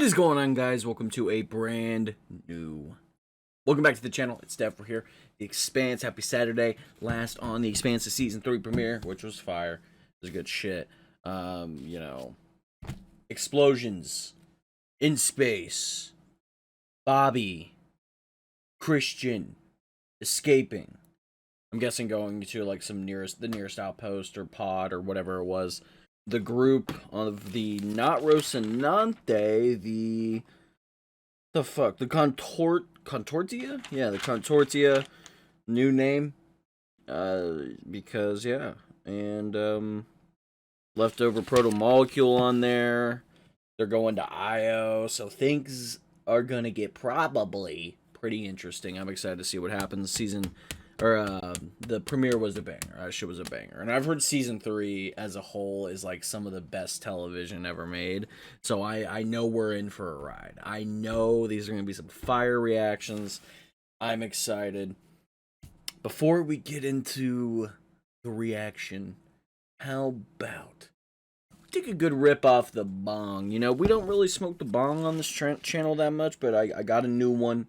What is going on, guys? Welcome to a brand new... Welcome back to the channel. It's Steph. We're here. The Expanse. Happy Saturday. Last on the Expanse Season 3 premiere, which was fire. It was good shit. You know... Explosions. In space. Bobby. Christian. Escaping. I'm guessing going to, like, the nearest outpost or pod or whatever it was. The group of the not Rocinante, the Contortia? Yeah, the Contortia, new name, because, yeah, and, leftover proto-molecule on there, they're going to Io, so things are gonna get probably pretty interesting. I'm excited to see what happens. The premiere was a banger. That shit was a banger. And I've heard season 3 as a whole is like some of the best television ever made. So I know we're in for a ride. I know these are going to be some fire reactions. I'm excited. Before we get into the reaction, how about take a good rip off the bong? You know, we don't really smoke the bong on this channel that much, but I got a new one.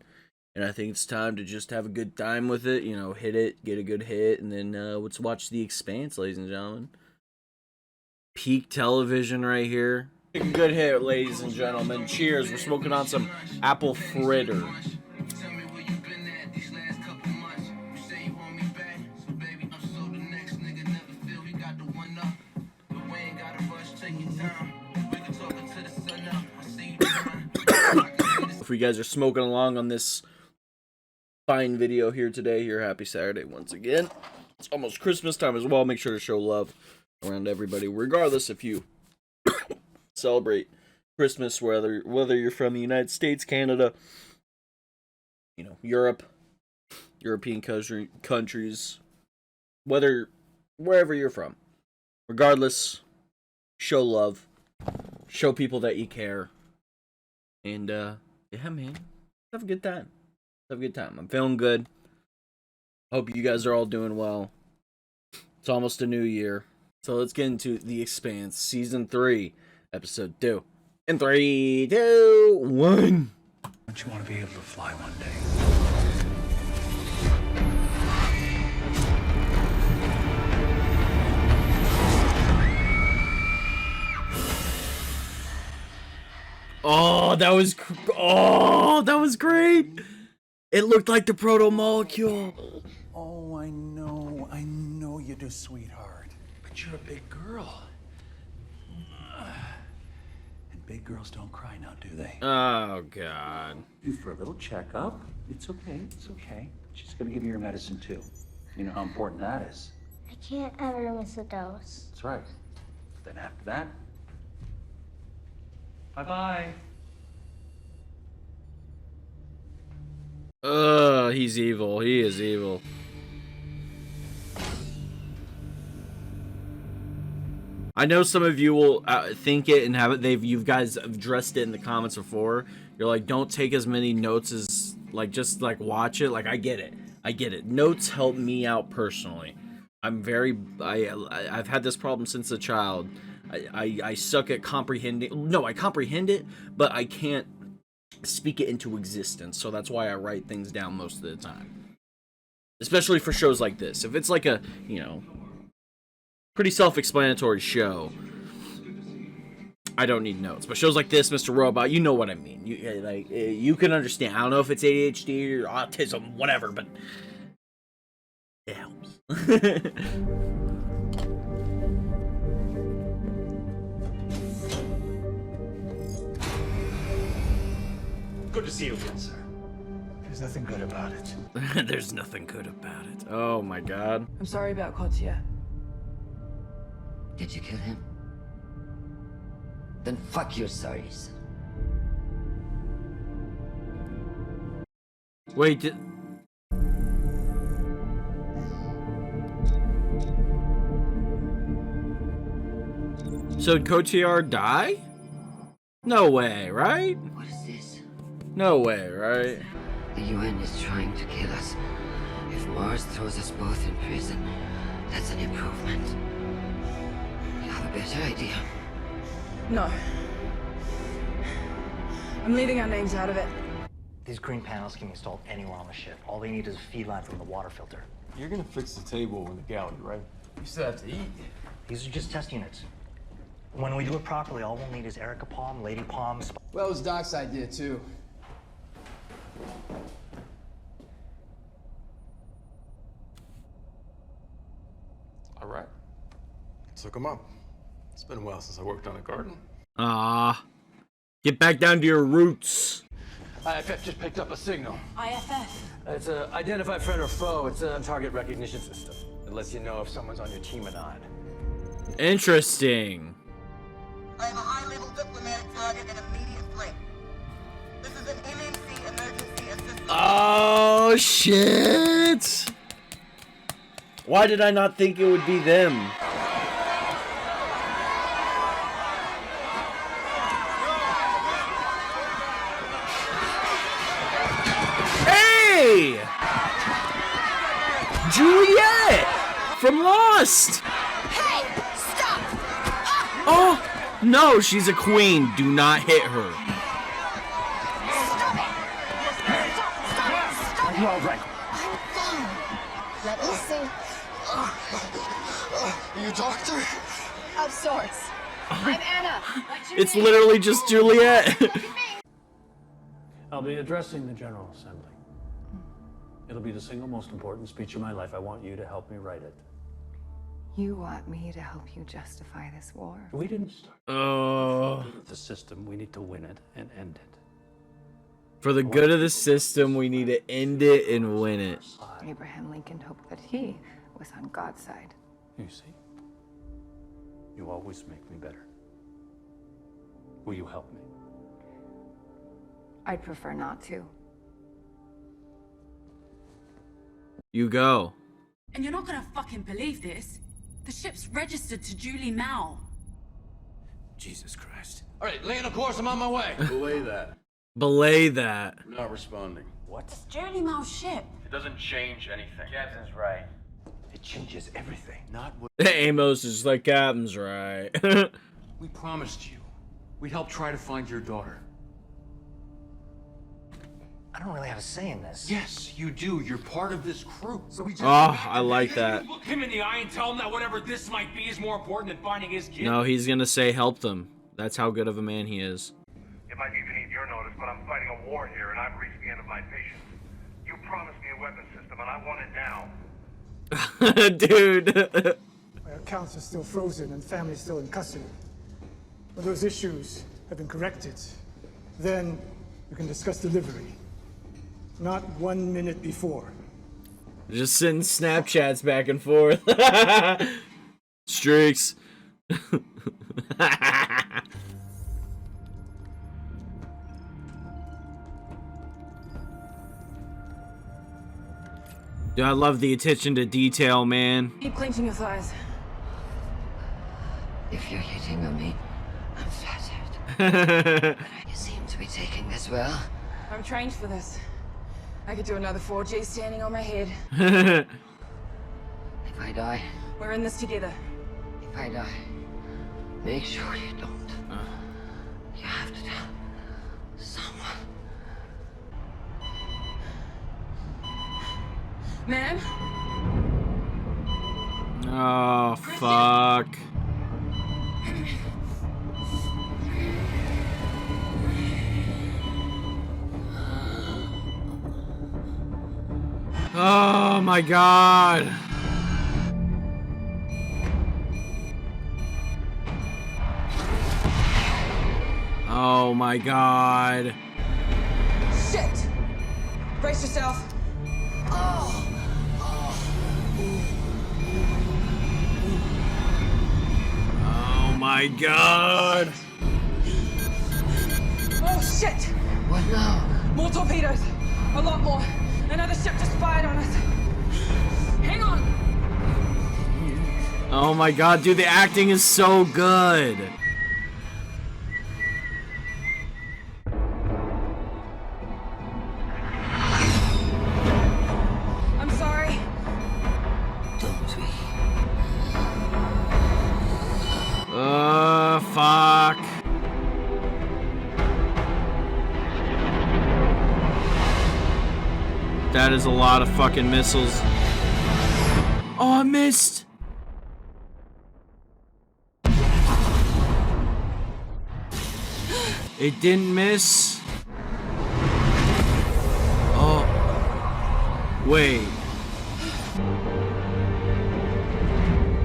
And I think it's time to just have a good time with it. You know, hit it, get a good hit, and then let's watch The Expanse, ladies and gentlemen. Peak television right here. Take a good hit, ladies and gentlemen. Cheers. We're smoking on some apple fritter. If you guys are smoking along on this fine video here today, happy Saturday once again. It's almost Christmas time as well. Make sure to show love around everybody, regardless if you celebrate Christmas, whether you're from the United States, Canada, you know, Europe, European countries, wherever you're from. Regardless, show love, show people that you care, and yeah, man, have a good time. Have a good time. I'm feeling good. Hope you guys are all doing well. It's almost a new year. So let's get into The Expanse, Season 3, Episode 2. In 3, 2, 1. Don't you want to be able to fly one day? Oh, that was great. It looked like the proto-molecule. Oh, I know you do, sweetheart. But you're a big girl. And big girls don't cry now, do they? Oh, God. Due for a little checkup. It's okay, it's okay. She's gonna give you your medicine, too. You know how important that is. I can't ever miss a dose. That's right. Then after that... Bye-bye. He's evil. He is evil. I know some of you will think it and have it. You guys have addressed it in the comments before. You're like, don't take as many notes as, like, just, like, watch it. Like, I get it. I get it. Notes help me out personally. I've had this problem since a child. I suck at comprehending. No, I comprehend it, but I can't speak it into existence, so that's why I write things down most of the time. Especially for shows like this. If it's like a, you know, pretty self-explanatory show, I don't need notes. But shows like this, Mr. Robot, you know what I mean. You can understand. I don't know if it's ADHD or autism, whatever, but it helps. Good to see you again, sir. There's nothing good about it. There's nothing good about it. Oh my God. I'm sorry about Kotia. Did you kill him? Then fuck your sorries. Wait, did... So did Kotiar die? No way, right? What is this? No way, right? The UN is trying to kill us. If Mars throws us both in prison, that's an improvement. You have a better idea? No. I'm leaving our names out of it. These green panels can be installed anywhere on the ship. All they need is a feed line from the water filter. You're gonna fix the table in the galley, right? You still have to eat. These are just test units. When we do it properly, all we'll need is Erica Palm, Lady Palm. Well, it was Doc's idea, too. All right. Let's hook 'em up. It's been a while since I worked on a garden. Ah, get back down to your roots. IFF just picked up a signal. IFF. It's a identified friend or foe. It's a target recognition system. It lets you know if someone's on your team or not. Interesting. I have a high-level diplomatic target and immediate threat. This is an MNC emergency assistance. Oh shit! Why did I not think it would be them? Hey! Juliet! From Lost! Hey! Stop! Oh! No, she's a queen. Do not hit her. Stop it! Stop! Are you all right? I'm fine. Let me see. Are you a doctor? Of sorts. I'm Anna. It's literally just Juliet. I'll be addressing the General Assembly. It'll be the single most important speech of my life. I want you to help me write it. You want me to help you justify this war? We didn't start Oh. with the system. We need to win it and end it. For the good of the system, we need to end it and win it. Abraham Lincoln hoped that he was on God's side. You see? You always make me better. Will you help me? I'd prefer not to. You go. And you're not gonna fucking believe this. The ship's registered to Julie Mao. Jesus Christ. All right, lay on a course. I'm on my way. Belay that. Belay that. I'm not responding. What? It's Julie Mao's ship. It doesn't change anything. Captain's right. It changes everything. Not what Amos is like, Captain's right. We promised you. We'd help try to find your daughter. I don't really have a say in this. Yes, you do. You're part of this crew. So we just Oh, I like that. look him in the eye and tell him that whatever this might be is more important than finding his kid. No, he's gonna say help them. That's how good of a man he is. It might even need your notice, but I'm fighting a war here and I've reached the end of my patience. You promised me a weapon system and I want it now. Dude. My accounts are still frozen and family still in custody. When those issues have been corrected, then we can discuss delivery. Not 1 minute before. Just sending Snapchats back and forth. Streaks. Dude, I love the attention to detail, man. Keep clenching your thighs. If you're hitting on me, I'm flattered. You seem to be taking this well. I'm trained for this. I could do another 4G standing on my head. If I die, We're in this together. if I die, make sure you don't. You have to tell someone. Ma'am? Oh, fuck. Oh my god. Oh my god. Shit! Brace yourself. Oh! Oh my god. Oh shit! What now? More torpedoes! A lot more! Another ship just fired on us! Hang on! Oh my god, dude, the acting is so good. I'm sorry. Don't we? Fuck. That is a lot of fucking missiles. Oh, I missed. It didn't miss. Oh. Wait.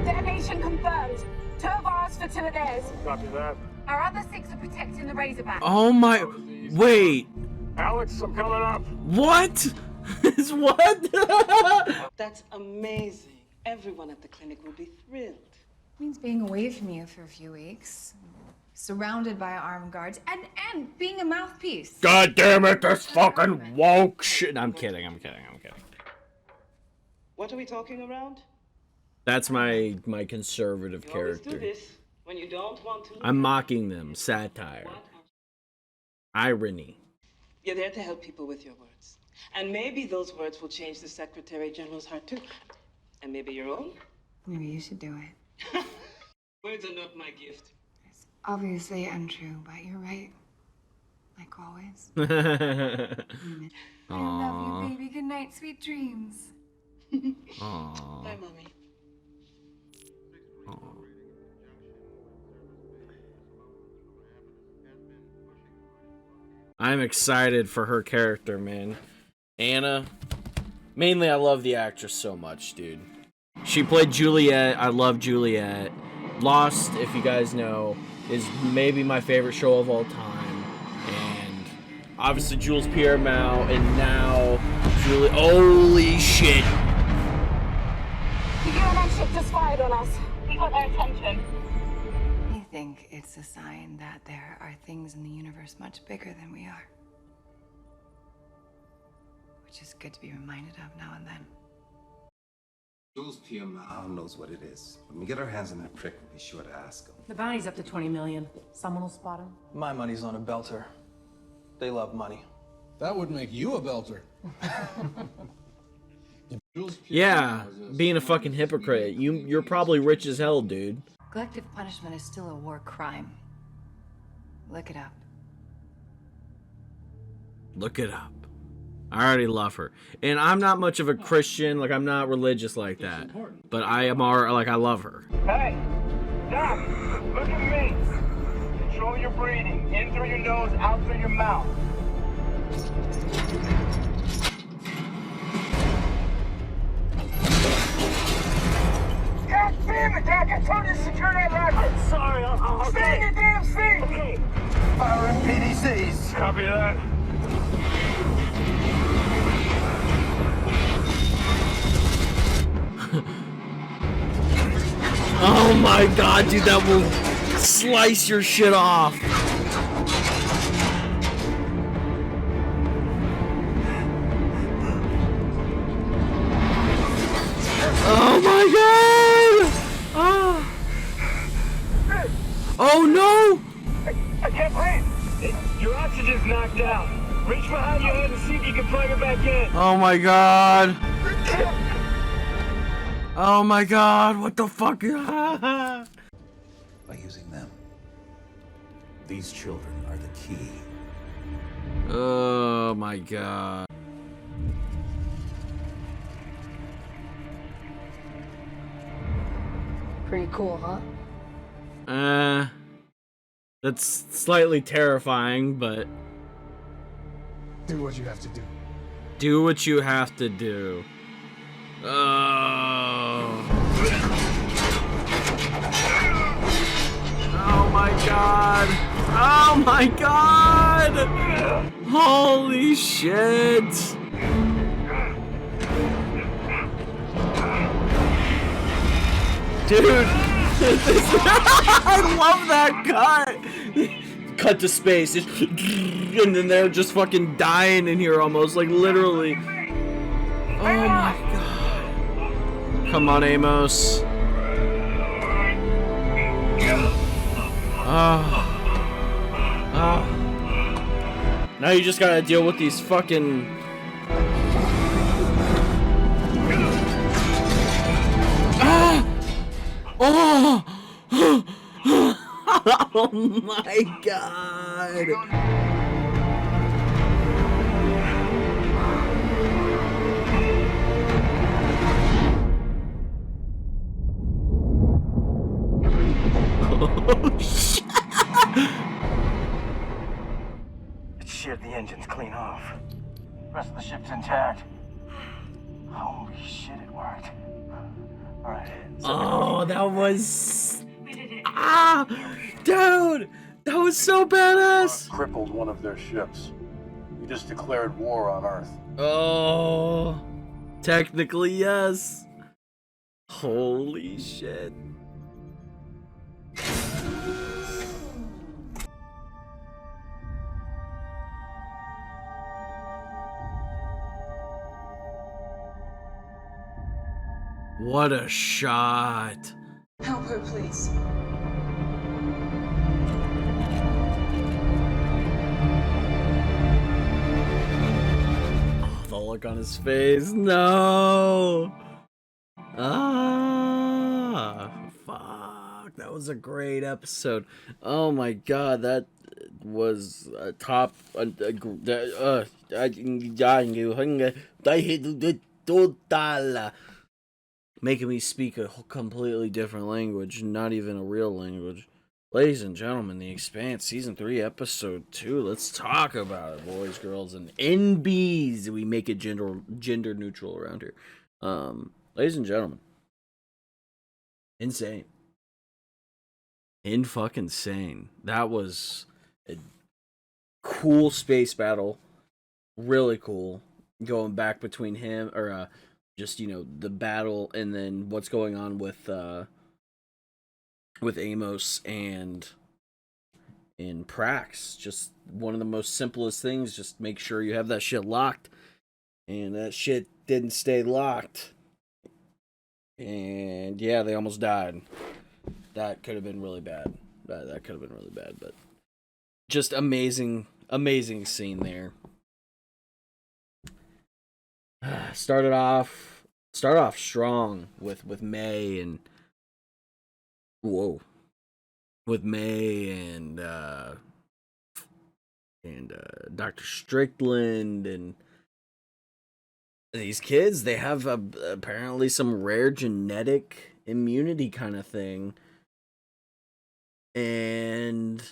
Detonation confirmed. 2 of ours for 2 of theirs. Copy that. Our other 6 are protecting the Razorback. Oh my. Wait. Alex, I'm coming up. What? Is what? That's amazing. Everyone at the clinic will be thrilled. It means being away from you for a few weeks, surrounded by armed guards, and being a mouthpiece. God damn it, this fucking woke shit. I'm kidding. What are we talking around? That's my conservative You always do character. this when you don't want to. I'm mocking them. Satire. Irony. You're there to help people with your words. And maybe those words will change the Secretary General's heart too. And maybe your own. Maybe you should do it. Words are not my gift. It's obviously untrue, but you're right. Like always. I love you, baby. Good night, sweet dreams. Aww. Bye, Mommy. I'm excited for her character, man. Anna. Mainly, I love the actress so much, dude. She played Juliet. I love Juliet. Lost, if you guys know, is maybe my favorite show of all time. And obviously Jules Pierre-Mao, and now Julie. Holy shit! The UNN ship just fired on us. We got their attention. I think it's a sign that there are things in the universe much bigger than we are. Which is good to be reminded of now and then. Jules Pierre-Mao knows what it is. When we get our hands on that prick, we'll be sure to ask him. The bounty's up to 20 million. Someone will spot him. My money's on a belter. They love money. That would make you a belter. Yeah, being a fucking hypocrite. You're probably rich as hell, dude. Collective punishment is still a war crime. Look it up. Look it up. I already love her. And I'm not much of a Christian, like I'm not religious like that. But I am like I love her. Hey, Doc, look at me. Control your breathing. In through your nose, out through your mouth. God damn it, Doc! I told you to secure that locker. I'm sorry, I'll stay in your damn seat. Okay. Fire in PDCs. Copy that. Oh my god, dude, that will slice your shit off. Oh my god! Oh, oh no! I can't breathe. Your oxygen's knocked out. Reach behind your head and see if you can plug it back in. Oh my god! Oh my god, what the fuck? By using them, these children are the key. Oh my god. Pretty cool, huh? That's slightly terrifying, but Do what you have to do. do what you have to do. Oh. Oh my god. Oh my god. Holy shit. Dude. I love that cut. Cut to space. And then they're just fucking dying in here almost. Like literally. Oh my god. Come on, Amos. Now you just gotta deal with these fucking... Oh! Oh my god! sheared the engines clean off. Rest of the ship's intact. Holy shit, it worked. All right. Oh, that was... Ah! Dude! That was so badass! Crippled one of their ships. You just declared war on Earth. Oh... Technically, yes. Holy shit. What a shot. Help her, please. Oh, the look on his face. No. Ah, fuck. That was a great episode. Oh my god, that was a top. Making me speak a completely different language, not even a real language. Ladies and gentlemen, The Expanse, Season 3, Episode 2. Let's talk about it, boys, girls, and NBs. We make it gender neutral around here. Ladies and gentlemen. Insane. Fucking sane. That was a cool space battle. Really cool. Going back between him, or, just, you know, the battle and then what's going on with Amos and Prax. Just one of the most simplest things. Just make sure you have that shit locked. And that shit didn't stay locked. And yeah, they almost died. That could have been really bad. That could have been really bad, but just amazing scene there. Started off strong with May and with May and Dr. Strickland and these kids. They have apparently some rare genetic immunity kind of thing, and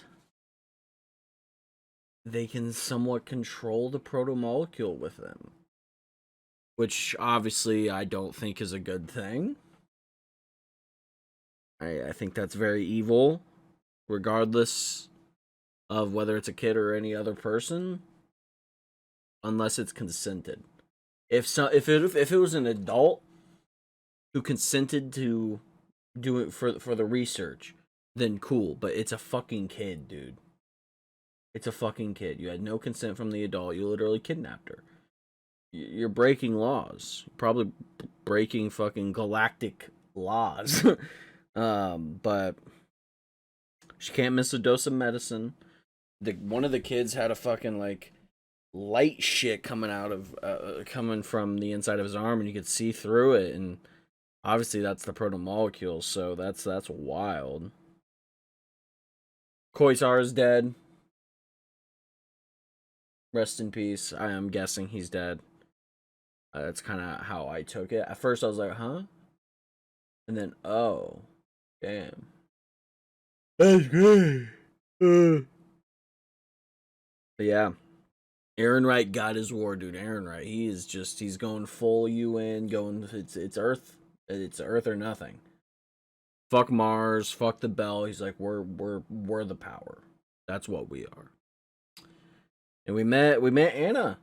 they can somewhat control the protomolecule with them. Which, obviously, I don't think is a good thing. I think that's very evil, regardless of whether it's a kid or any other person, unless it's consented. If it was an adult who consented to do it for the research, then cool. But it's a fucking kid, dude. It's a fucking kid. You had no consent from the adult. You literally kidnapped her. You're breaking laws. Probably breaking fucking galactic laws. But she can't miss a dose of medicine. One of the kids had a fucking like light shit coming out of coming from the inside of his arm, and you could see through it, and obviously that's the protomolecule, so that's wild. Koizar is dead. Rest in peace. I am guessing he's dead. That's kind of how I took it. At first I was like, huh? And then, oh, damn. That's great. But yeah. Aaron Wright got his war, dude. Aaron Wright, he's going full UN, going, it's Earth. It's Earth or nothing. Fuck Mars, fuck the Bell. He's like, we're the power. That's what we are. And we met Anna.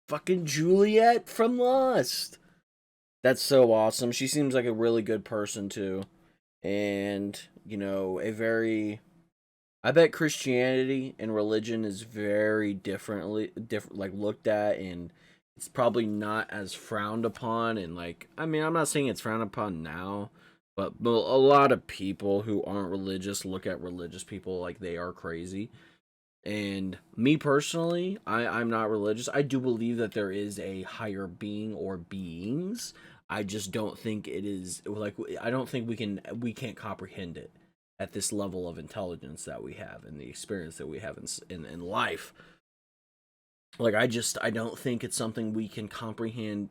Fucking Juliet from Lost. That's so awesome. She seems like a really good person too. And, you know, I bet Christianity and religion is very different like looked at, and it's probably not as frowned upon, and like, I mean, I'm not saying it's frowned upon now, but a lot of people who aren't religious look at religious people like they are crazy. And me personally, I'm not religious. I do believe that there is a higher being or beings. I just don't think it is, like, I don't think we can't comprehend it at this level of intelligence that we have and the experience that we have in life. Like, I don't think it's something we can comprehend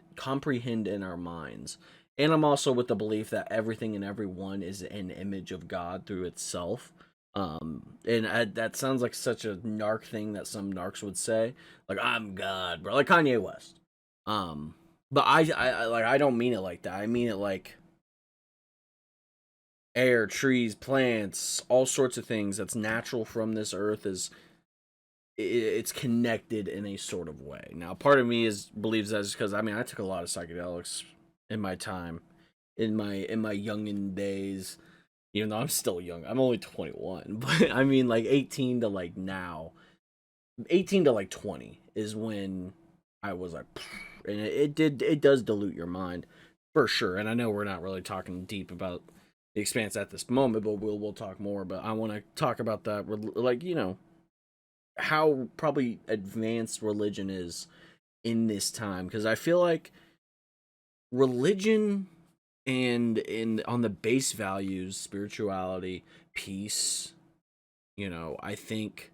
in our minds. And I'm also with the belief that everything and everyone is an image of God through itself. That sounds like such a narc thing that some narcs would say, like I'm God, bro, like Kanye West. But I don't mean it like that. I mean it like air, trees, plants, all sorts of things that's natural from this earth it's connected in a sort of way. Now, part of me believes that's because I mean I took a lot of psychedelics in my time, in my youngin days. Even though I'm still young, I'm only 21. But I mean, like 18 to like now, 18 to like 20 is when I was like, and it does dilute your mind for sure. And I know we're not really talking deep about the Expanse at this moment, but we'll talk more. But I want to talk about that, like how probably advanced religion is in this time, because I feel like religion and on the base values, spirituality, peace, I think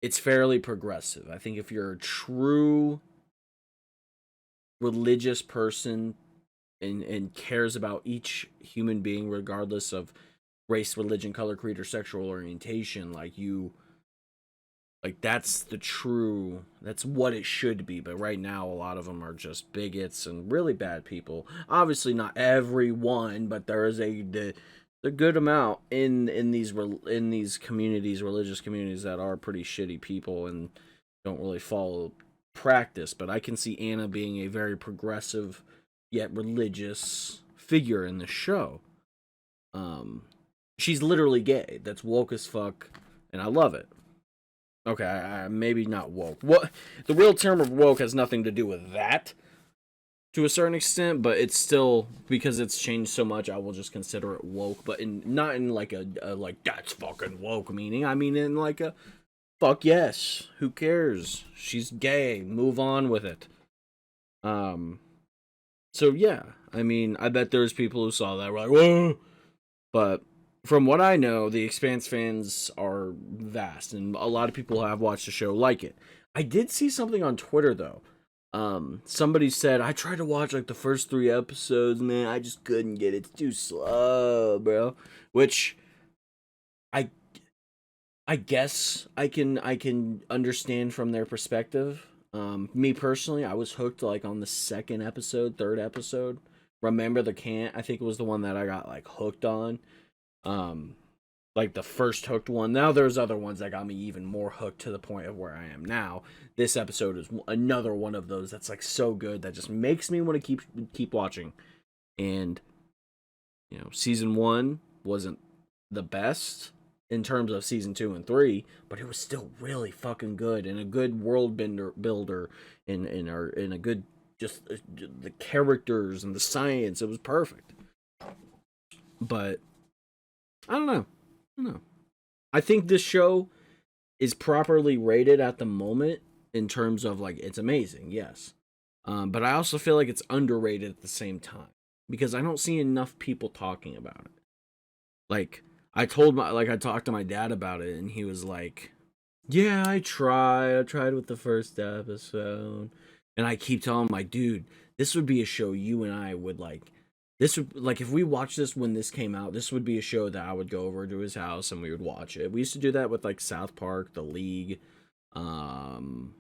it's fairly progressive. I think if you're a true religious person and cares about each human being regardless of race, religion, color, creed, or sexual orientation, that's what it should be. But right now a lot of them are just bigots and really bad people. Obviously not everyone, but there is a good amount in these communities, religious communities, that are pretty shitty people and don't really follow practice. But I can see Anna being a very progressive yet religious figure in the show. She's literally gay. That's woke as fuck, and I love it. Okay, maybe not woke. What the real term of woke has nothing to do with that, to a certain extent, but it's still, because it's changed so much, I will just consider it woke. But not in like a like that's fucking woke meaning. I mean in like a fuck yes, who cares? She's gay. Move on with it. So yeah, I mean, I bet there's people who saw that were like, whoa, but from what I know, the Expanse fans are vast, and a lot of people have watched the show like it. I did see something on Twitter, though. Somebody said, I tried to watch, like, the first 3 episodes, man, I just couldn't get it. It's too slow, bro. Which, I guess I can understand from their perspective. Me, personally, I was hooked, like, on the 2nd episode, 3rd episode. Remember the Can't? I think it was the one that I got, like, hooked on. Like the first hooked one. Now there's other ones that got me even more hooked to the point of where I am now. This episode is another one of those that's like so good that just makes me want to keep watching. And season 1 wasn't the best in terms of season 2 and 3, but it was still really fucking good, and a good world builder in a good, just the characters and the science. It was perfect. But I don't know. I think this show is properly rated at the moment in terms of, like, it's amazing, yes. But I also feel like it's underrated at the same time, because I don't see enough people talking about it. Like, I talked to my dad about it, and he was like, yeah, I tried with the first episode. And I keep telling him, like, dude, this would be a show you and I would like. This would, like, if we watched this when this came out, this would be a show that I would go over to his house and we would watch it. We used to do that with, like, South Park, The League, Falling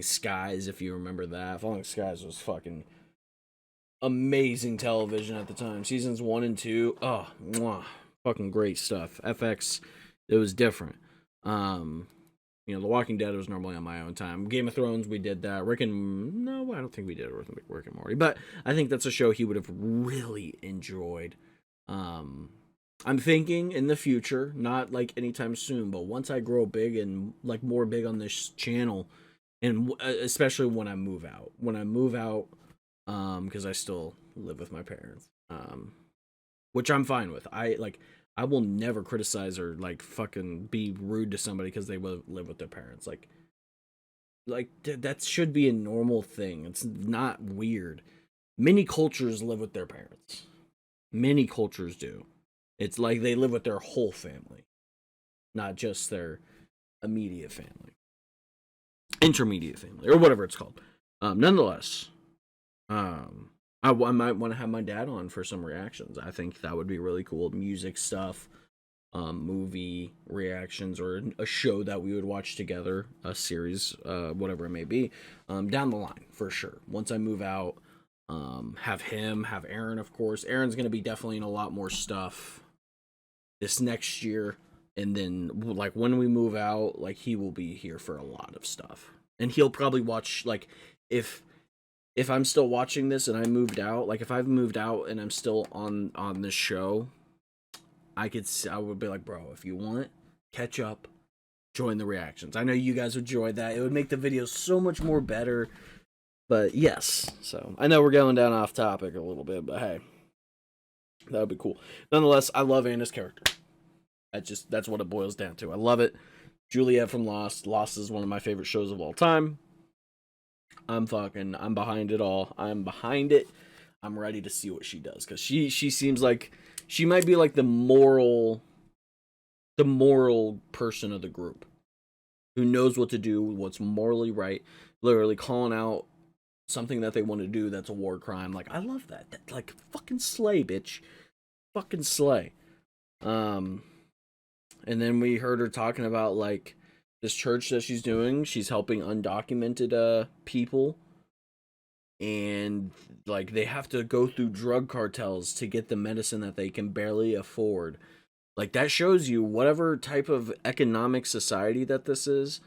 Skies, if you remember that. Falling Skies was fucking amazing television at the time. Seasons 1 and 2, oh, mwah, fucking great stuff. FX, it was different. The Walking Dead was normally on my own time. Game of Thrones, we did that. No, I don't think we did Rick and Morty, but I think that's a show he would have really enjoyed. I'm thinking in the future, not like anytime soon, but once I grow big and like more big on this channel, and especially when I move out, because I still live with my parents, which I'm fine with. I will never criticize or like fucking be rude to somebody because they live with their parents. That should be a normal thing. It's not weird. Many cultures live with their parents. Many cultures do. It's like they live with their whole family, not just their immediate family, intermediate family, or whatever it's called. Nonetheless, I might want to have my dad on for some reactions. I think that would be really cool. Music stuff, movie reactions or a show that we would watch together, a series, whatever it may be, down the line for sure. Once I move out, have him, have Aaron, of course. Aaron's going to be definitely in a lot more stuff this next year. And then, like, when we move out, like, he will be here for a lot of stuff. And he'll probably watch, like, if I'm still watching this and I moved out, like, if I've moved out and I'm still on this show, I would be like, bro, if you want, catch up, join the reactions. I know you guys would enjoy that. It would make the videos so much more better. But yes, so I know we're going down off topic a little bit, but hey, that would be cool. Nonetheless, I love Anna's character. That's what it boils down to. I love it. Juliet from Lost. Lost is one of my favorite shows of all time. I'm behind it all. I'm behind it. I'm ready to see what she does, because she seems like she might be like the moral person of the group, who knows what to do, what's morally right, literally calling out something that they want to do that's a war crime. Like, I love that. Like, fucking slay, bitch. Fucking slay. And then we heard her talking about, like, this church that she's doing. She's helping undocumented people. And, like, they have to go through drug cartels to get the medicine that they can barely afford. Like, that shows you whatever type of economic society that this is,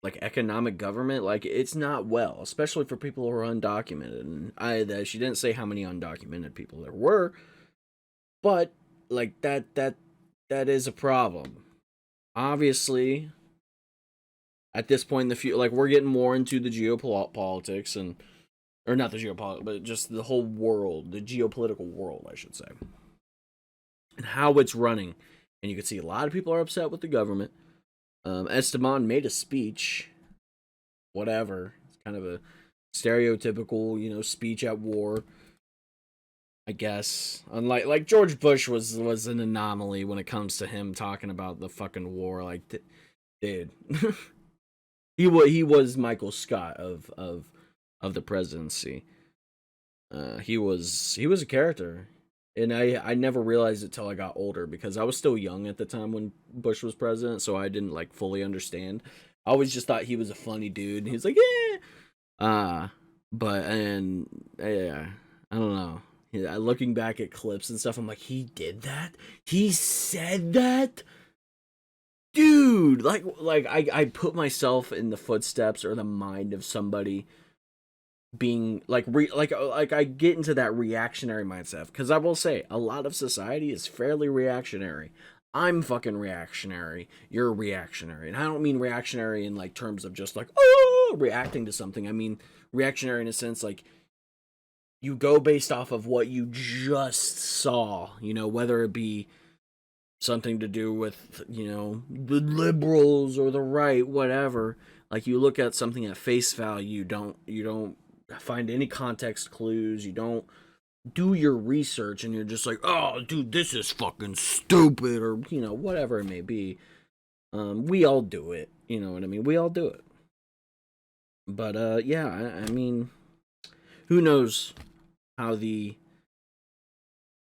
like, economic government, like, it's not well, especially for people who are undocumented. And she didn't say how many undocumented people there were, but, like, that is a problem. Obviously, at this point in the future, like, we're getting more into the geopolitics or not the geopolitics, but just the whole world, the geopolitical world, I should say, and how it's running. And you can see a lot of people are upset with the government. Esteban made a speech, whatever. It's kind of a stereotypical, speech at war, I guess. Unlike, like, George Bush was an anomaly when it comes to him talking about the fucking war. Like, dude, he was Michael Scott of the presidency. He was a character. And I never realized it till I got older, because I was still young at the time when Bush was president, so I didn't, like, fully understand. I always just thought he was a funny dude, and he's like, yeah! Yeah, I don't know. Yeah, looking back at clips and stuff, I'm like, he did that? He said that? Dude! Like I put myself in the footsteps or the mind of somebody being like I get into that reactionary mindset, because I will say a lot of society is fairly reactionary. I'm fucking reactionary. You're reactionary, and I don't mean reactionary in, like, terms of just like, oh, reacting to something. I mean reactionary in a sense, like, you go based off of what you just saw, whether it be something to do with, the liberals or the right, whatever. Like, you look at something at face value, you don't find any context clues, you don't do your research, and you're just like, oh, dude, this is fucking stupid, or, whatever it may be. We all do it, you know what I mean? We all do it. But, yeah, I mean, who knows how the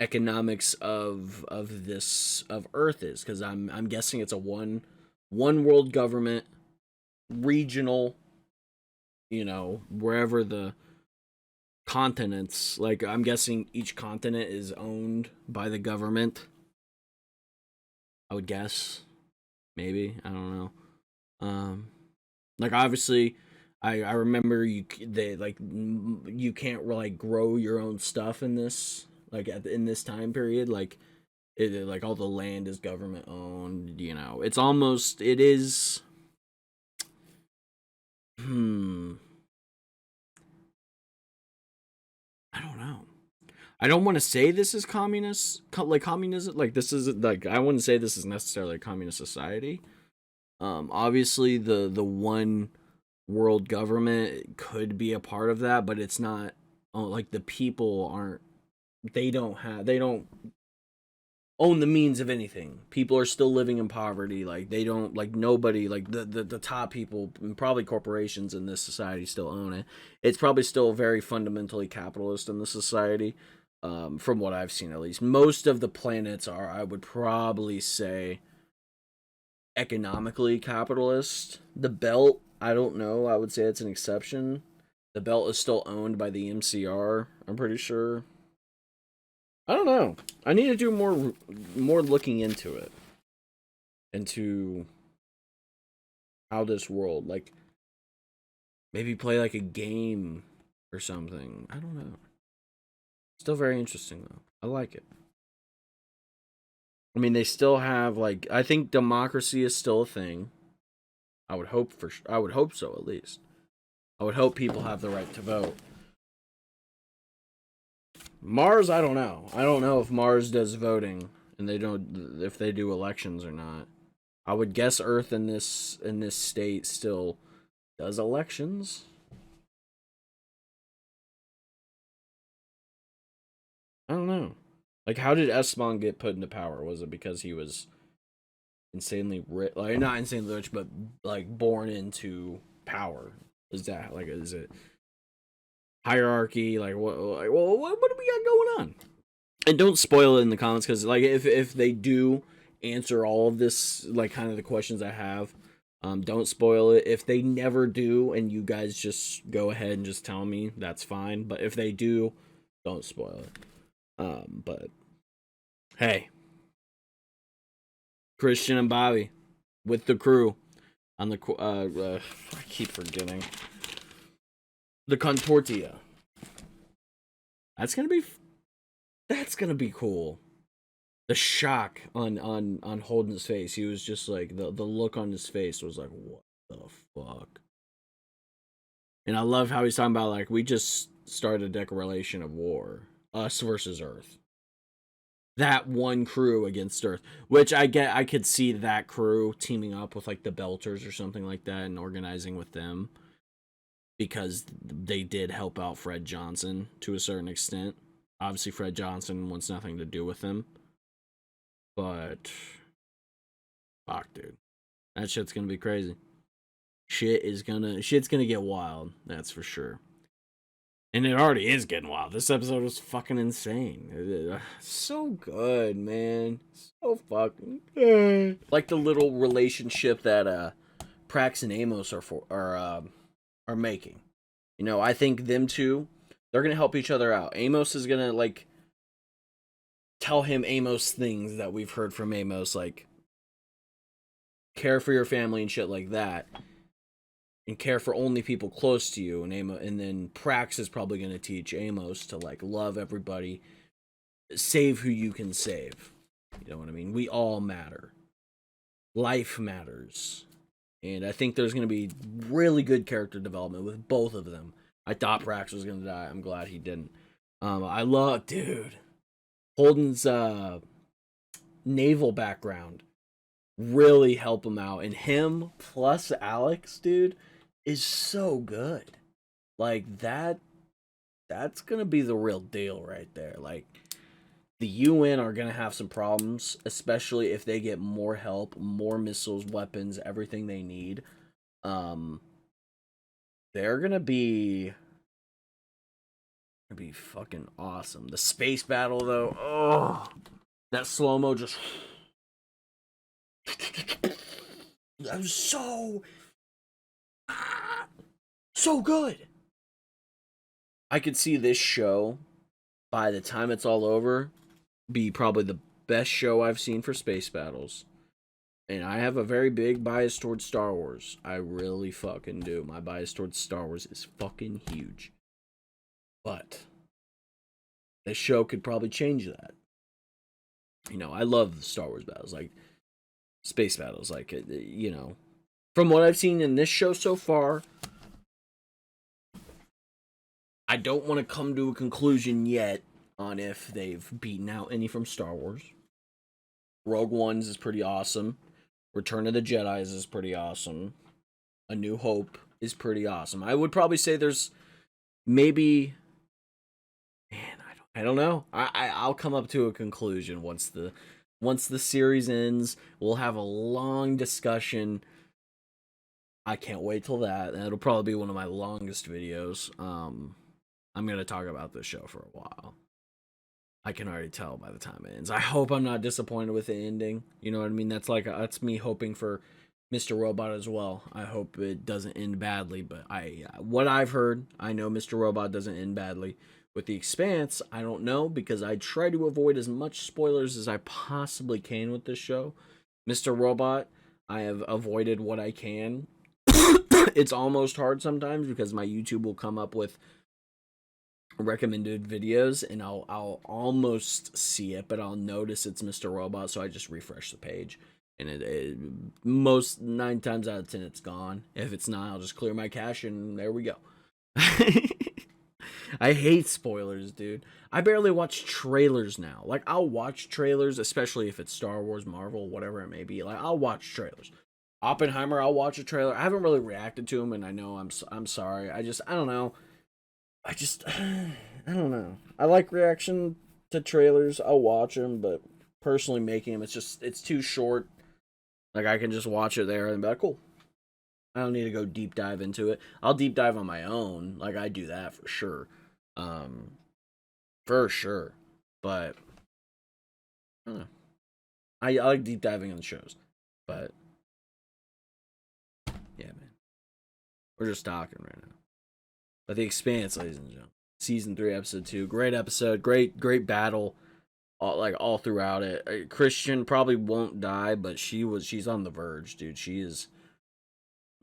economics of Earth is, because I'm guessing it's a one world government, regional, wherever the continents, like, I'm guessing each continent is owned by the government. I would guess, maybe, I don't know. Like, obviously, I remember you can't really, like, grow your own stuff in this, like, in this time period, like, like, all the land is government owned, it is. I don't know. I don't want to say this is communism. Like, this is, like, I wouldn't say this is necessarily a communist society. Obviously, the one world government could be a part of that, but it's not. Like, the people aren't. They don't own the means of anything. People are still living in poverty. Like, they don't, like, nobody, like, the top people, and probably corporations in this society still own it. It's probably still very fundamentally capitalist in this society. From what I've seen, at least. Most of the planets are, I would probably say, economically capitalist. The belt, I don't know. I would say it's an exception. The belt is still owned by the MCR, I'm pretty sure. I don't know. I need to do more looking into it. Into how this world, like, maybe play like a game or something. I don't know. Still very interesting though. I like it. I mean, they still have, like, I think democracy is still a thing. I would hope so, at least. I would hope people have the right to vote. Mars, I don't know. I don't know if Mars does voting and if they do elections or not. I would guess Earth in this state still does elections. I don't know. Like, how did Esteban get put into power? Was it because he was insanely rich? Like, not insanely rich, but, like, born into power? Is it hierarchy? Like, what do we got going on? And don't spoil it in the comments, because, like, if they do answer all of this, like, kind of the questions I have, don't spoil it. If they never do, and you guys just go ahead and just tell me, that's fine. But if they do, don't spoil it. But hey, Christian and Bobby with the crew on the I keep forgetting the Contortia. That's gonna be cool. The shock on Holden's face. He was just like, the look on his face was like, what the fuck? And I love how he's talking about, like, we just started a declaration of war, us versus Earth. That one crew against Earth, which I could see that crew teaming up with, like, the Belters or something like that and organizing with them, because they did help out Fred Johnson to a certain extent. Obviously, Fred Johnson wants nothing to do with them, but fuck, dude, that shit's gonna be crazy. Shit's gonna get wild, that's for sure. And it already is getting wild. This episode was fucking insane. So good, man. So fucking good. Like the little relationship that Prax and Amos are making. You know, I think them two, they're gonna help each other out. Amos is gonna, like, tell him Amos things that we've heard from Amos, like, care for your family and shit like that. And care for only people close to you, and then Prax is probably going to teach Amos to, like, love everybody, save who you can save. You know what I mean? We all matter. Life matters. And I think there's going to be really good character development with both of them. I thought Prax was going to die. I'm glad he didn't. I love, dude, Holden's naval background really help him out, and him plus Alex, dude, is so good. Like, that's gonna be the real deal right there. Like, the UN are gonna have some problems, especially if they get more help, more missiles, weapons, everything they need. They're gonna be fucking awesome. The space battle, though, oh, that slow-mo just that was so good. I could see this show, by the time it's all over, be probably the best show I've seen for space battles. And I have a very big bias towards Star Wars. I really fucking do. My bias towards Star Wars is fucking huge. But this show could probably change that. You know, I love Star Wars battles, like space battles, like, you know, from what I've seen in this show so far, I don't want to come to a conclusion yet on if they've beaten out any from Star Wars. Rogue One's is pretty awesome. Return of the Jedi's is pretty awesome. A New Hope is pretty awesome. I would probably say there's maybe, man, I don't know. I'll come up to a conclusion once the series ends. We'll have a long discussion. I can't wait till that. It'll probably be one of my longest videos. I'm going to talk about this show for a while. I can already tell by the time it ends. I hope I'm not disappointed with the ending. You know what I mean? That's me hoping for Mr. Robot as well. I hope it doesn't end badly, but what I've heard, I know Mr. Robot doesn't end badly. With The Expanse, I don't know, because I try to avoid as much spoilers as I possibly can with this show. Mr. Robot, I have avoided what I can. It's almost hard sometimes because my YouTube will come up with recommended videos and I'll almost see it, but I'll notice it's Mr. Robot, so I just refresh the page. And it most 9 times out of 10 it's gone. If it's not, I'll just clear my cache and there we go. I hate spoilers, dude. I barely watch trailers now. Like, I'll watch trailers, especially if it's Star Wars, Marvel, whatever it may be. Like, I'll watch trailers. Oppenheimer, I'll watch a trailer. I haven't really reacted to them, and I know I'm sorry. I don't know. I don't know. I like reaction to trailers. I'll watch them, but personally making them, it's too short. Like, I can just watch it there and be like, cool. I don't need to go deep dive into it. I'll deep dive on my own. Like, I do that for sure. For sure. But I don't know. I like deep diving on the shows. But yeah, man. We're just talking right now. But The Expanse, ladies and gentlemen. Season 3, episode 2. Great episode. Great battle. All throughout it. Christian probably won't die, but she's on the verge, dude. She is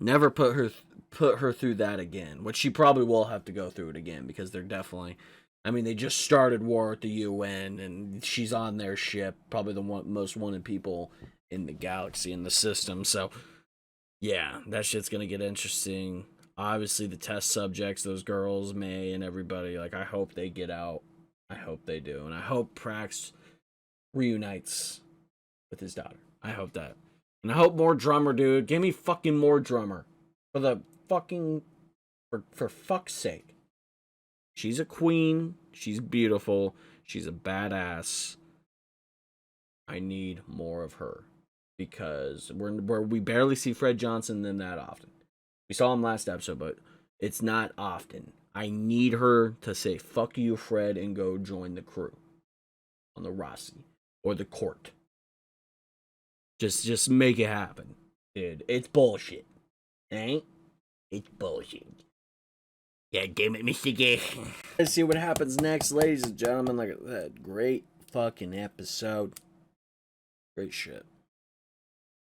never put her through that again. Which she probably will have to go through it again, because they're definitely, I mean, they just started war at the UN, and she's on their ship, probably the most wanted people in the galaxy, in the system. So yeah, that shit's gonna get interesting. Obviously, the test subjects, those girls, May, and everybody, like, I hope they get out. I hope they do. And I hope Prax reunites with his daughter. I hope that. And I hope more drummer, dude. Give me fucking more drummer. For the fucking... For fuck's sake. She's a queen. She's beautiful. She's a badass. I need more of her. Because we barely see Fred Johnson then that often. We saw him last episode, but it's not often. I need her to say, fuck you, Fred, and go join the crew. On the Rossi. Or the court. Just make it happen. Dude, it's bullshit. Ain't? It's bullshit. Yeah, damn it, Mr. Gay. Let's see what happens next, ladies and gentlemen. Like I said, great fucking episode. Great shit.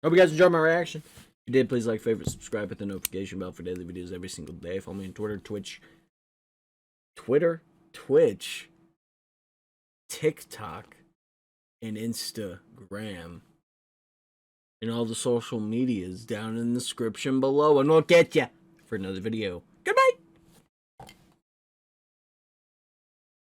Hope you guys enjoyed my reaction. If you did, please like, favorite, subscribe, hit the notification bell for daily videos every single day. Follow me on Twitter, Twitch, TikTok, and Instagram. And all the social medias down in the description below. And we'll get ya for another video. Goodbye!